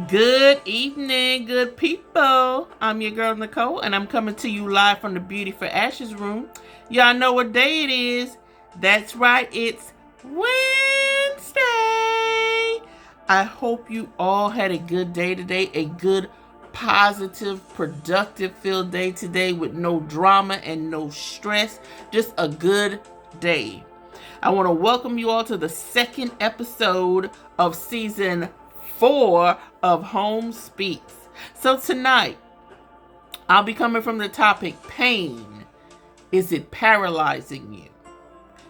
Good evening, good people. I'm your girl Nicole, and I'm coming to you live from the Beauty for Ashes room. Y'all know what day it is. That's right, it's Wednesday. I hope you all had a good day today, a good, positive, productive filled day today with no drama and no stress. Just a good day. I want to welcome you all to the second episode of season 4 of Home Speaks. So tonight, I'll be coming from the topic, pain. Is it paralyzing you?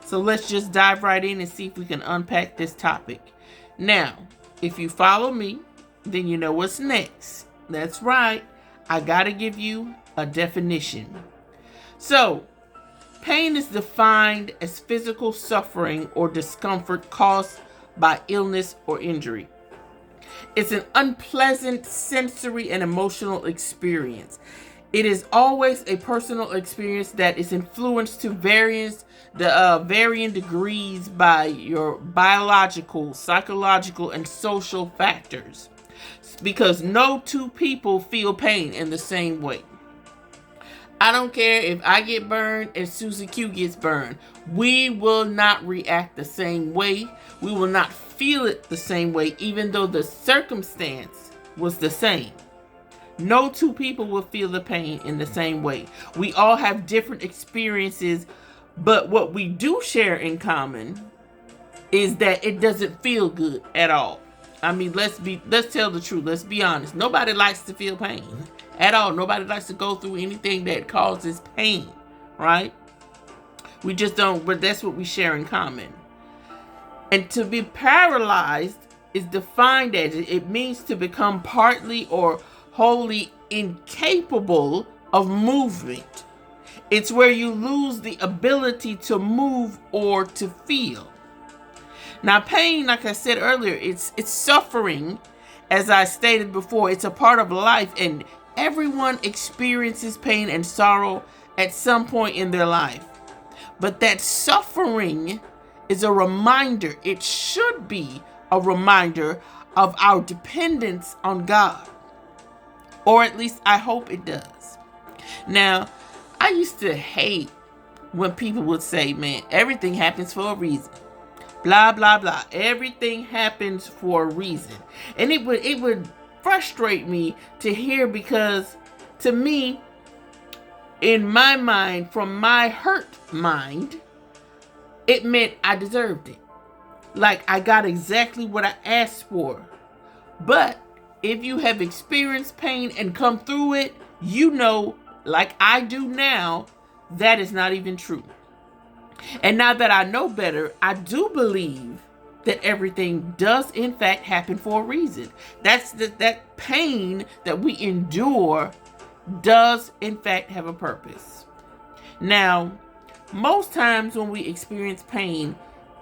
So let's just dive right in and see if we can unpack this topic. Now, if you follow me, then you know what's next. That's right, I gotta give you a definition. So, pain is defined as physical suffering or discomfort caused by illness or injury. It's an unpleasant sensory and emotional experience. It is always a personal experience that is influenced to varying degrees by your biological, psychological, and social factors. Because no two people feel pain in the same way. I don't care if I get burned and Susie Q gets burned. We will not react the same way. We will not feel it the same way, even though the circumstance was the same. No two people will feel the pain in the same way. We all have different experiences, but what we do share in common is that it doesn't feel good at all. I mean, let's tell the truth. Let's be honest. Nobody likes to feel pain at all. Nobody likes to go through anything that causes pain, right? We just don't, but that's what we share in common. And to be paralyzed is defined as it means to become partly or wholly incapable of movement. It's where you lose the ability to move or to feel. Now, pain, like I said earlier, it's suffering. As I stated before, it's a part of life, and everyone experiences pain and sorrow at some point in their life. But that suffering is a reminder. It should be a reminder of our dependence on God. Or at least I hope it does. Now, I used to hate when people would say, man, everything happens for a reason. Blah, blah, blah. Everything happens for a reason. And it would frustrate me to hear, because to me, in my mind, from my hurt mind, it meant I deserved it. Like I got exactly what I asked for. But if you have experienced pain and come through it, you know, like I do now, that is not even true. And now that I know better, I do believe that everything does in fact happen for a reason. That pain that we endure does in fact have a purpose. Now, most times when we experience pain,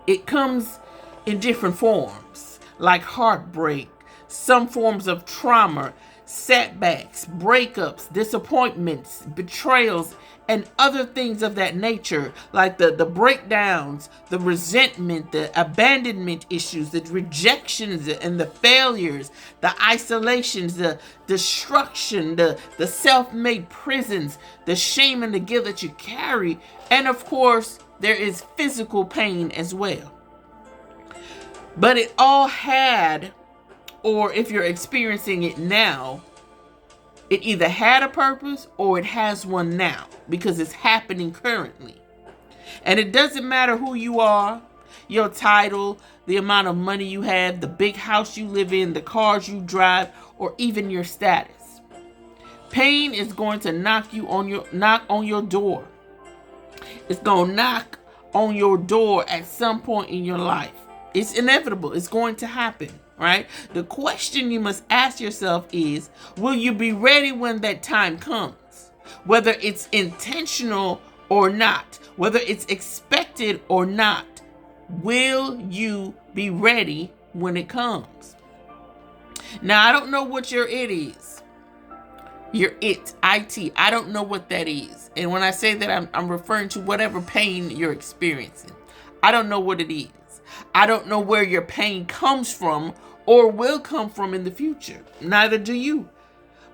it comes in different forms, like heartbreak, some forms of trauma, setbacks, breakups, disappointments, betrayals, and other things of that nature, like the breakdowns, the resentment, the abandonment issues, the rejections and the failures, the isolations, the destruction, the self-made prisons, the shame and the guilt that you carry, and of course, there is physical pain as well. But it all had, or if you're experiencing it now, it either had a purpose or it has one now, because it's happening currently. And it doesn't matter who you are, your title, the amount of money you have, the big house you live in, the cars you drive, or even your status. Pain is going to knock on your door. It's going to knock on your door at some point in your life. It's inevitable. It's going to happen. Right? The question you must ask yourself is, will you be ready when that time comes? Whether it's intentional or not, whether it's expected or not, will you be ready when it comes? Now, I don't know what your it is. Your it, IT. I don't know what that is. And when I say that, I'm referring to whatever pain you're experiencing. I don't know what it is. I don't know where your pain comes from or will come from in the future. Neither do you.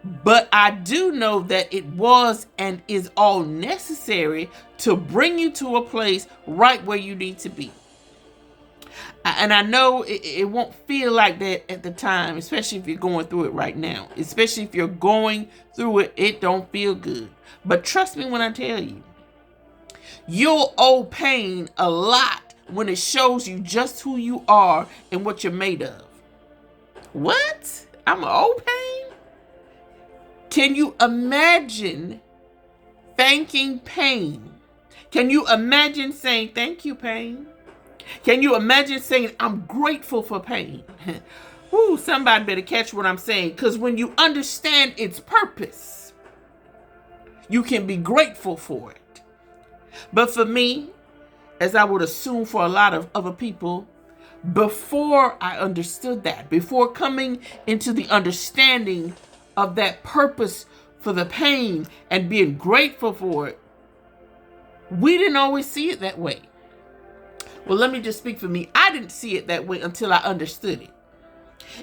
But I do know that it was and is all necessary to bring you to a place right where you need to be. And I know it won't feel like that at the time, especially if you're going through it right now. Especially if you're going through it, it don't feel good. But trust me when I tell you, you'll owe pain a lot when it shows you just who you are and what you're made of. What? I'm owe pain? Can you imagine thanking pain? Can you imagine saying, thank you, pain? Can you imagine saying, I'm grateful for pain? Ooh, somebody better catch what I'm saying. Because when you understand its purpose, you can be grateful for it. But for me, as I would assume for a lot of other people, before I understood that, before coming into the understanding of that purpose for the pain and being grateful for it, we didn't always see it that way. Well, let me just speak for me. I didn't see it that way until I understood it.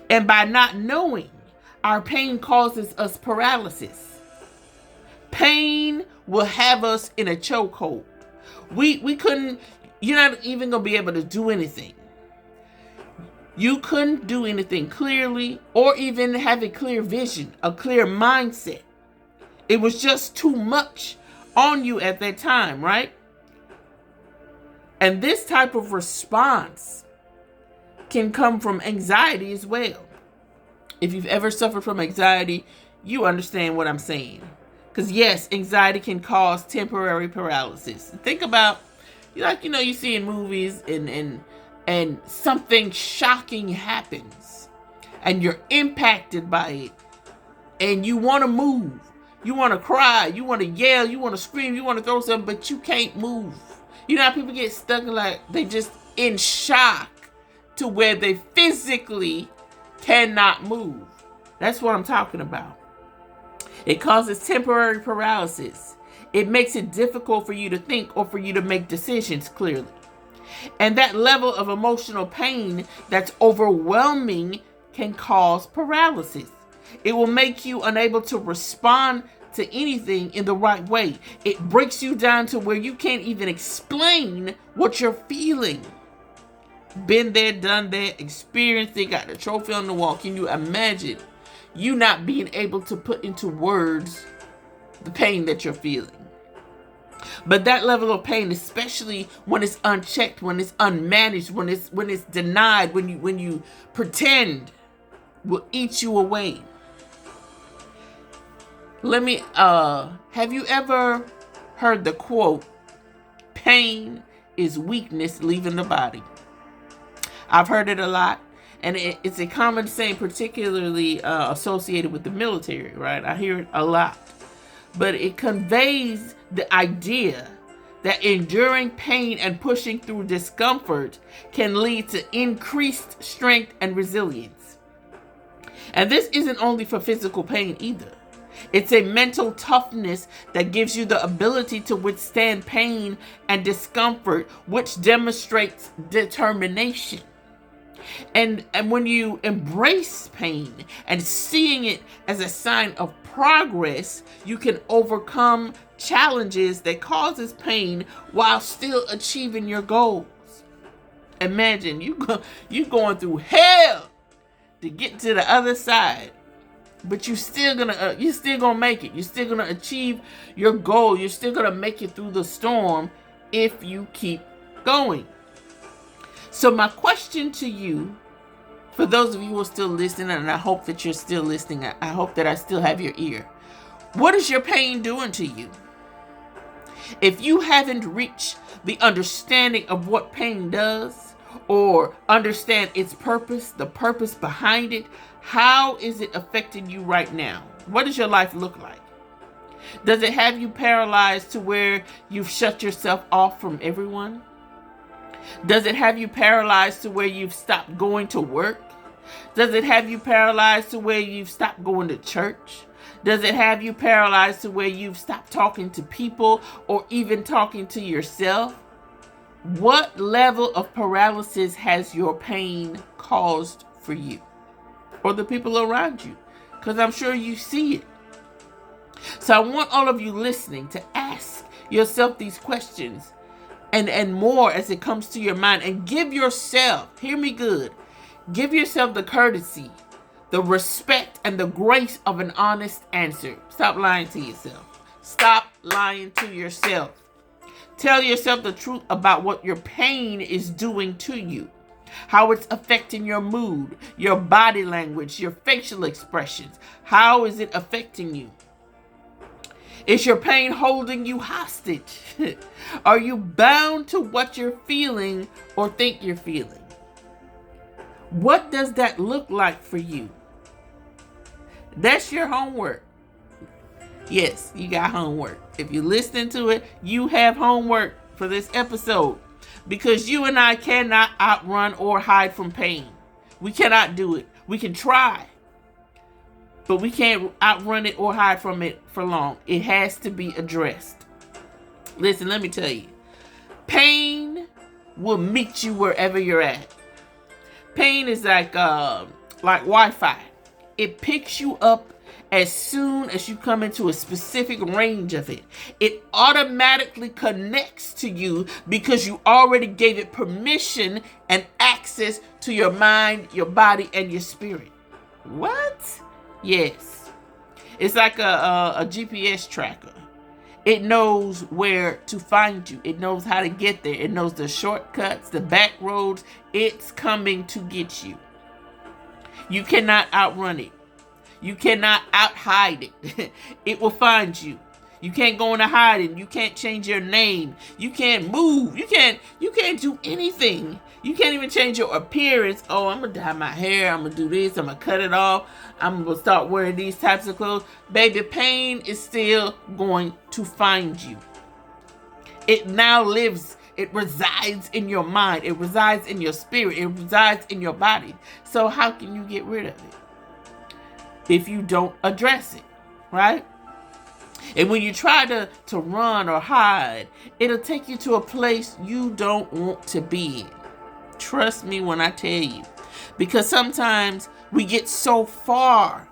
And by not knowing, our pain causes us paralysis. Pain will have us in a chokehold. We couldn't, you're not even going to be able to do anything. You couldn't do anything clearly or even have a clear vision, a clear mindset. It was just too much on you at that time, right? And this type of response can come from anxiety as well. If you've ever suffered from anxiety, you understand what I'm saying. Because yes, anxiety can cause temporary paralysis. Think about, you see in movies and something shocking happens and you're impacted by it and you want to move. You want to cry. You want to yell. You want to scream. You want to throw something, but you can't move. You know how people get stuck like they just in shock to where they physically cannot move. That's what I'm talking about. It causes temporary paralysis. It makes it difficult for you to think or for you to make decisions clearly. And that level of emotional pain that's overwhelming can cause paralysis. It will make you unable to respond to anything in the right way. It breaks you down to where you can't even explain what you're feeling. Been there, done that, experienced it, got the trophy on the wall. Can you imagine you not being able to put into words the pain that you're feeling? But that level of pain, especially when it's unchecked, when it's unmanaged, when it's denied, when you pretend, will eat you away. Have you ever heard the quote, pain is weakness leaving the body? I've heard it a lot, and it's a common saying, particularly associated with the military, right? I hear it a lot. But it conveys the idea that enduring pain and pushing through discomfort can lead to increased strength and resilience. And this isn't only for physical pain either. It's a mental toughness that gives you the ability to withstand pain and discomfort, which demonstrates determination. And when you embrace pain and seeing it as a sign of progress, you can overcome challenges that causes pain while still achieving your goals. Imagine you going through hell to get to the other side, but you're still gonna make it. You're still gonna achieve your goal. You're still gonna make it through the storm if you keep going. So my question to you, for those of you who are still listening, and I hope that you're still listening, I hope that I still have your ear. What is your pain doing to you? If you haven't reached the understanding of what pain does, or understand its purpose, the purpose behind it, how is it affecting you right now? What does your life look like? Does it have you paralyzed to where you've shut yourself off from everyone? Does it have you paralyzed to where you've stopped going to work? Does it have you paralyzed to where you've stopped going to church? Does it have you paralyzed to where you've stopped talking to people or even talking to yourself? What level of paralysis has your pain caused for you? or the people around you, because I'm sure you see it. So I want all of you listening to ask yourself these questions and more as it comes to your mind, and give yourself, hear me good, give yourself the courtesy, the respect, and the grace of an honest answer. Stop lying to yourself. Stop lying to yourself. Tell yourself the truth about what your pain is doing to you, how it's affecting your mood, your body language, your facial expressions. How is it affecting you? Is your pain holding you hostage? Are you bound to what you're feeling or think you're feeling? What does that look like for you? That's your homework. Yes, you got homework. If you're listening to it, you have homework for this episode, because you and I cannot outrun or hide from pain. We cannot do it. We can try, but we can't outrun it or hide from it for long. It has to be addressed. Listen, let me tell you. Pain will meet you wherever you're at. Pain is like Wi-Fi. It picks you up as soon as you come into a specific range of it. It automatically connects to you because you already gave it permission and access to your mind, your body, and your spirit. What? Yes. It's like a GPS tracker. It knows where to find you. It knows how to get there. It knows the shortcuts, the back roads. It's coming to get you. You cannot outrun it. You cannot out-hide it. It will find you. You can't go into hiding. You can't change your name. You can't move. You can't do anything. You can't even change your appearance. Oh, I'm going to dye my hair. I'm going to do this. I'm going to cut it off. I'm going to start wearing these types of clothes. Baby, pain is still going to find you. It now lives. It resides in your mind. It resides in your spirit. It resides in your body. So how can you get rid of it if you don't address it, right? And when you try to run or hide, it'll take you to a place you don't want to be in. Trust me when I tell you. Because sometimes we get so far,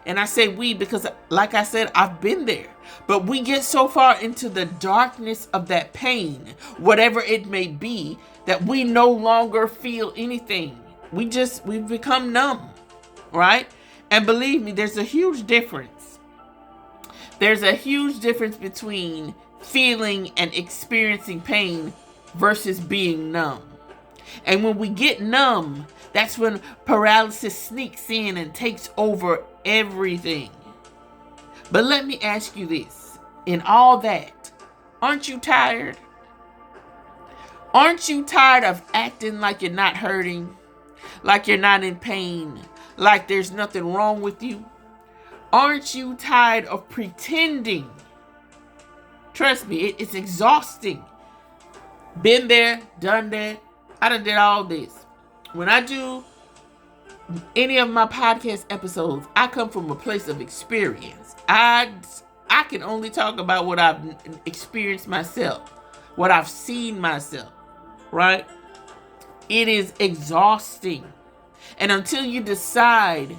and I say we because, like I said, I've been there. But we get so far into the darkness of that pain, whatever it may be, that we no longer feel anything. We've become numb, right? And believe me, there's a huge difference. There's a huge difference between feeling and experiencing pain versus being numb. And when we get numb, that's when paralysis sneaks in and takes over everything. But let me ask you this. In all that, aren't you tired? Aren't you tired of acting like you're not hurting? Like you're not in pain? Like there's nothing wrong with you? Aren't you tired of pretending? Trust me, it's exhausting. Been there, done that. I done did all this. When I do any of my podcast episodes, I come from a place of experience. I can only talk about what I've experienced myself, what I've seen myself, right? It is exhausting. And until you decide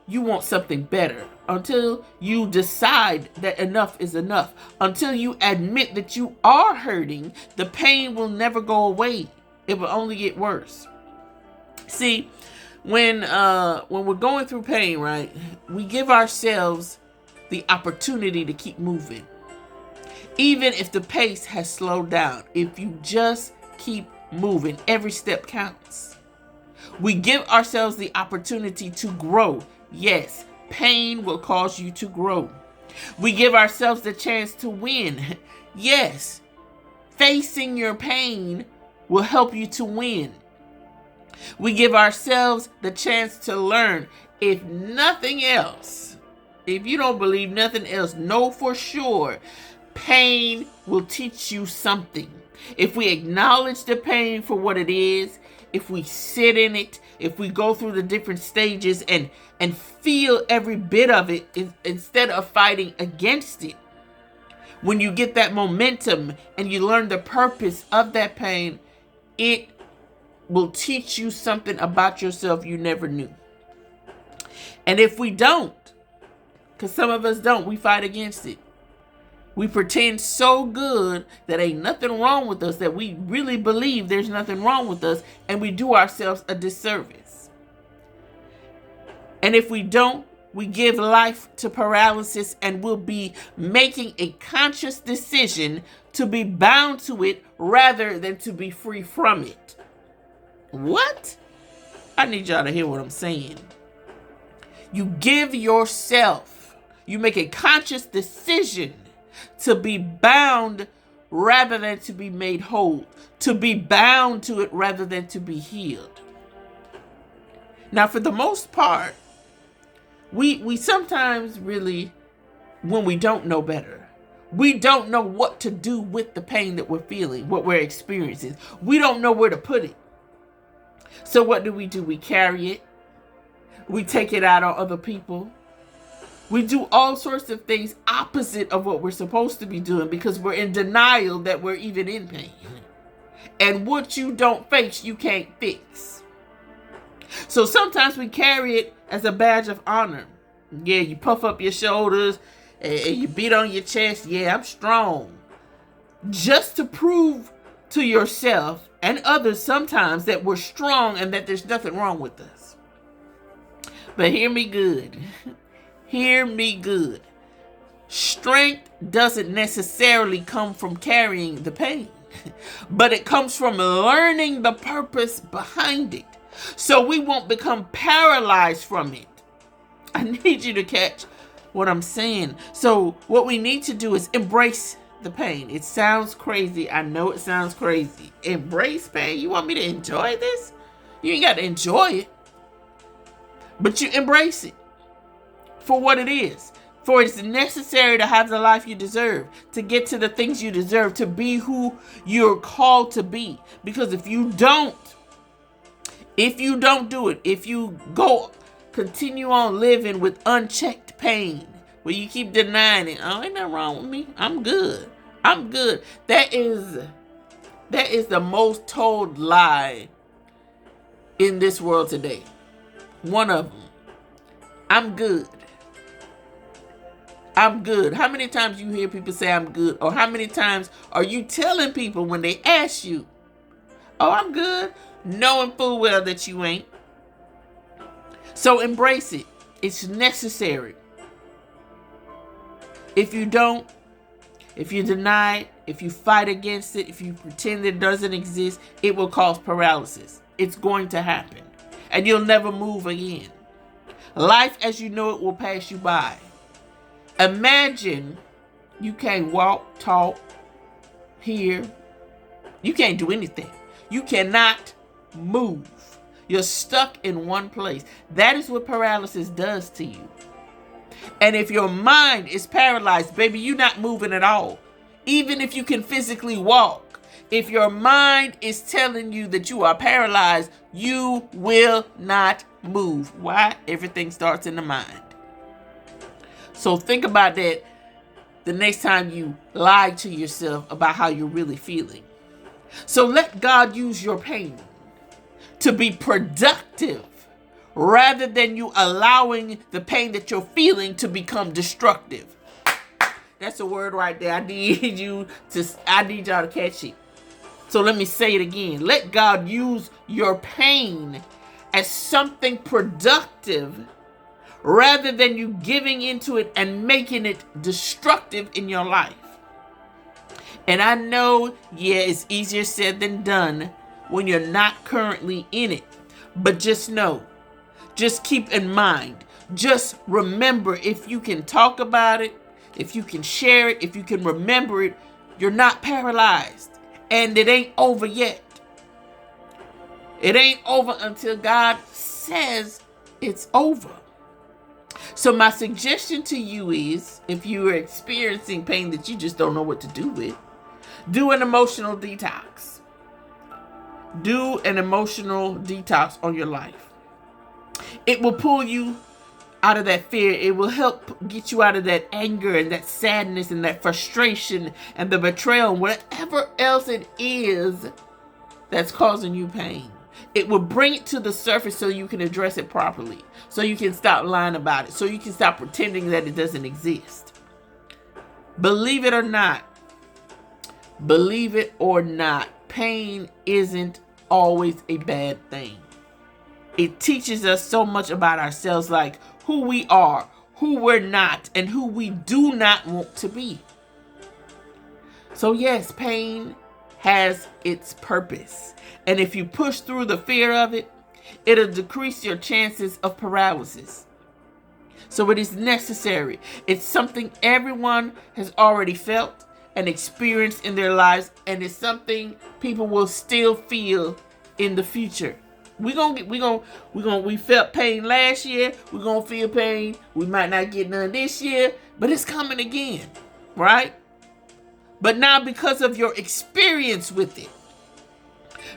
you want something better, until you decide that enough is enough, until you admit that you are hurting, the pain will never go away. It will only get worse. See, when we're going through pain, right, we give ourselves the opportunity to keep moving. Even if the pace has slowed down, if you just keep moving, every step counts. We give ourselves the opportunity to grow. Yes, pain will cause you to grow. We give ourselves the chance to win. Yes, facing your pain will help you to win. We give ourselves the chance to learn. If nothing else, if you don't believe nothing else, know for sure, pain will teach you something. If we acknowledge the pain for what it is, if we sit in it, if we go through the different stages and feel every bit of it instead of fighting against it, when you get that momentum and you learn the purpose of that pain, it will teach you something about yourself you never knew. And if we don't, because some of us don't, we fight against it. We pretend so good that ain't nothing wrong with us, that we really believe there's nothing wrong with us, and we do ourselves a disservice. And if we don't, we give life to paralysis, and we'll be making a conscious decision to be bound to it rather than to be free from it. What? I need y'all to hear what I'm saying. You give yourself, you make a conscious decision to be bound rather than to be made whole, to be bound to it rather than to be healed. Now, for the most part, we sometimes really, when we don't know better, we don't know what to do with the pain that we're feeling, what we're experiencing. We don't know where to put it. So what do? We carry it. We take it out on other people. We do all sorts of things opposite of what we're supposed to be doing because we're in denial that we're even in pain. And what you don't face, you can't fix. So sometimes we carry it as a badge of honor. Yeah, you puff up your shoulders and you beat on your chest. Yeah, I'm strong. Just to prove to yourself and others sometimes that we're strong and that there's nothing wrong with us. But hear me good. Hear me good. Strength doesn't necessarily come from carrying the pain, but it comes from learning the purpose behind it, so we won't become paralyzed from it. I need you to catch what I'm saying. So what we need to do is embrace the pain. It sounds crazy. I know it sounds crazy. Embrace pain. You want me to enjoy this? You ain't got to enjoy it, but you embrace it for what it is. For it's necessary to have the life you deserve, to get to the things you deserve, to be who you're called to be. Because if you don't do it, if you continue on living with unchecked pain, where you keep denying it, oh, ain't nothing wrong with me, I'm good. That is the most told lie in this world today. One of them. I'm good. How many times you hear people say I'm good? Or how many times are you telling people when they ask you, oh, I'm good, knowing full well that you ain't? So embrace it. It's necessary. If you don't, if you deny it, if you fight against it, if you pretend it doesn't exist, it will cause paralysis. It's going to happen. And you'll never move again. Life as you know it will pass you by. Imagine you can't walk, talk, hear. You can't do anything. You cannot move. You're stuck in one place. That is what paralysis does to you. And if your mind is paralyzed, baby, you're not moving at all. Even if you can physically walk, if your mind is telling you that you are paralyzed, you will not move. Why? Everything starts in the mind. So think about that the next time you lie to yourself about how you're really feeling. So let God use your pain to be productive rather than you allowing the pain that you're feeling to become destructive. That's a word right there. I need y'all to catch it. So let me say it again. Let God use your pain as something productive rather than you giving into it and making it destructive in your life. And I know, yeah, it's easier said than done when you're not currently in it. But just know, just keep in mind, just remember, if you can talk about it, if you can share it, if you can remember it, you're not paralyzed. And it ain't over yet. It ain't over until God says it's over. So my suggestion to you is, if you are experiencing pain that you just don't know what to do with, do an emotional detox. Do an emotional detox on your life. It will pull you out of that fear. It will help get you out of that anger and that sadness and that frustration and the betrayal and whatever else it is that's causing you pain. It will bring it to the surface so you can address it properly. So you can stop lying about it. So you can stop pretending that it doesn't exist. Believe it or not, pain isn't always a bad thing. It teaches us so much about ourselves, like who we are, who we're not, and who we do not want to be. So yes, pain has its purpose. And if you push through the fear of it, it'll decrease your chances of paralysis. So it is necessary. It's something everyone has already felt and experienced in their lives, and it's something people will still feel in the future. We felt pain last year. We're gonna feel pain. We might not get none this year, but it's coming again, right? But now, because of your experience with it,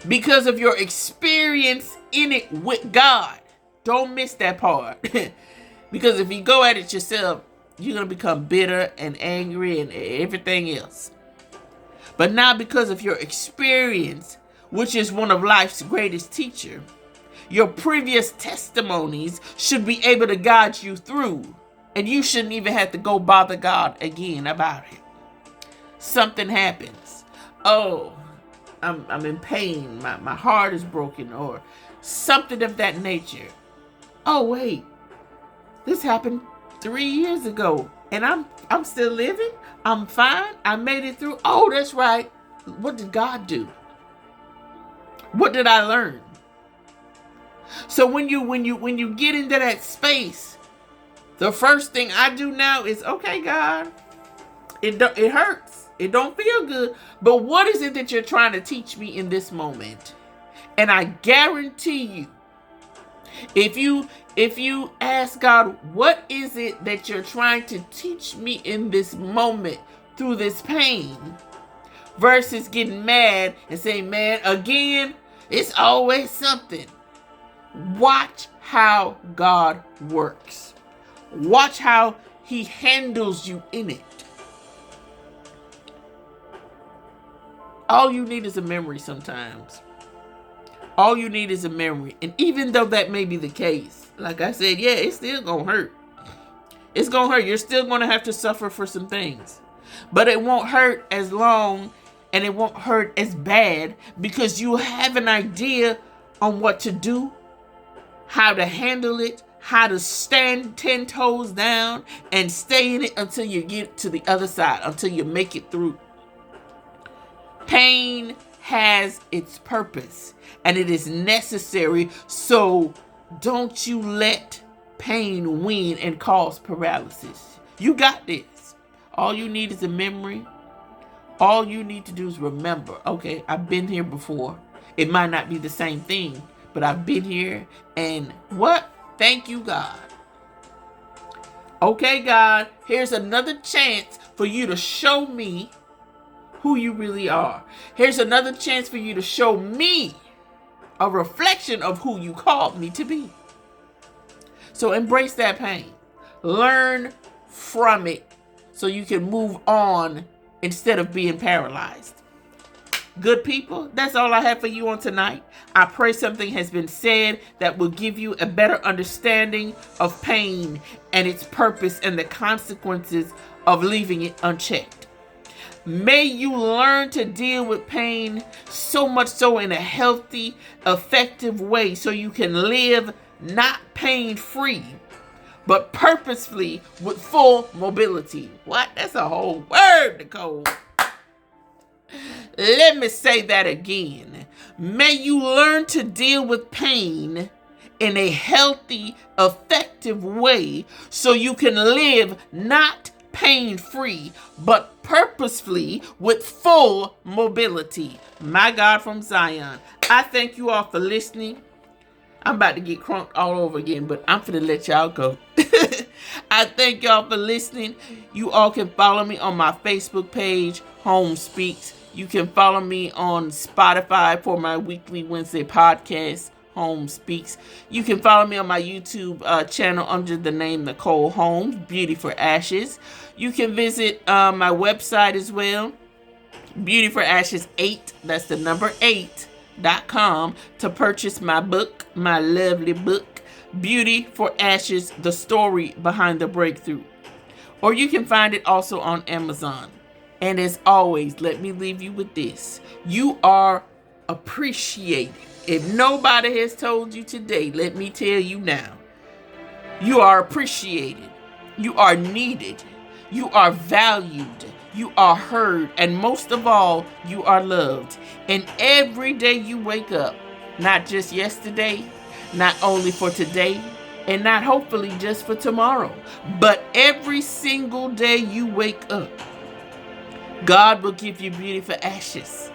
because of your experience in it with God, don't miss that part. Because if you go at it yourself, you're going to become bitter and angry and everything else. But now, because of your experience, which is one of life's greatest teacher, your previous testimonies should be able to guide you through. And you shouldn't even have to go bother God again about it. Something happens. Oh, I'm in pain. My heart is broken, or something of that nature. Oh, wait. This happened 3 years ago, and I'm still living. I'm fine. I made it through. Oh, that's right. What did God do? What did I learn? So when you get into that space, the first thing I do now is, okay, God, it hurts. It don't feel good, but what is it that you're trying to teach me in this moment? And I guarantee you, if you ask God, what is it that you're trying to teach me in this moment through this pain, versus getting mad and saying, man, again, it's always something. Watch how God works. Watch how he handles you in it. All you need is a memory sometimes. All you need is a memory. And even though that may be the case, like I said, yeah, it's still going to hurt. It's going to hurt. You're still going to have to suffer for some things. But it won't hurt as long, and it won't hurt as bad, because you have an idea on what to do, how to handle it, how to stand 10 toes down and stay in it until you get to the other side, until you make it through. Pain has its purpose, and it is necessary, so don't you let pain win and cause paralysis. You got this. All you need is a memory. All you need to do is remember, okay, I've been here before. It might not be the same thing, but I've been here, and what? Thank you, God. Okay, God, here's another chance for you to show me who you really are. Here's another chance for you to show me a reflection of who you called me to be. So embrace that pain. Learn from it so you can move on instead of being paralyzed. Good people, that's all I have for you on tonight. I pray something has been said that will give you a better understanding of pain and its purpose and the consequences of leaving it unchecked. May you learn to deal with pain, so much so in a healthy, effective way, so you can live not pain-free, but purposefully with full mobility. What? That's a whole word, Nicole. Let me say that again. May you learn to deal with pain in a healthy, effective way, so you can live not pain-free, but purposefully with full mobility. My God from Zion. I thank you all for listening. I'm about to get crunked all over again, but I'm finna let y'all go. I thank y'all for listening. You all can follow me on my Facebook page, Home Speaks. You can follow me on Spotify for my weekly Wednesday podcast, Home Speaks. You can follow me on my YouTube channel under the name Nicole Holmes, Beauty for Ashes. You can visit my website as well, Beauty for Ashes 8, that's the number 8.com, to purchase my book, my lovely book, Beauty for Ashes, the story behind the breakthrough. Or you can find it also on Amazon. And as always, let me leave you with this. You are appreciated. If nobody has told you today, let me tell you now. You are appreciated. You are needed. You are valued. You are heard. And most of all, you are loved. And every day you wake up, not just yesterday, not only for today, and not hopefully just for tomorrow, but every single day you wake up, God will give you beauty for ashes.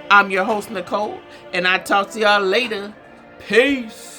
I'm your host, Nicole, and I'll talk to y'all later. Peace.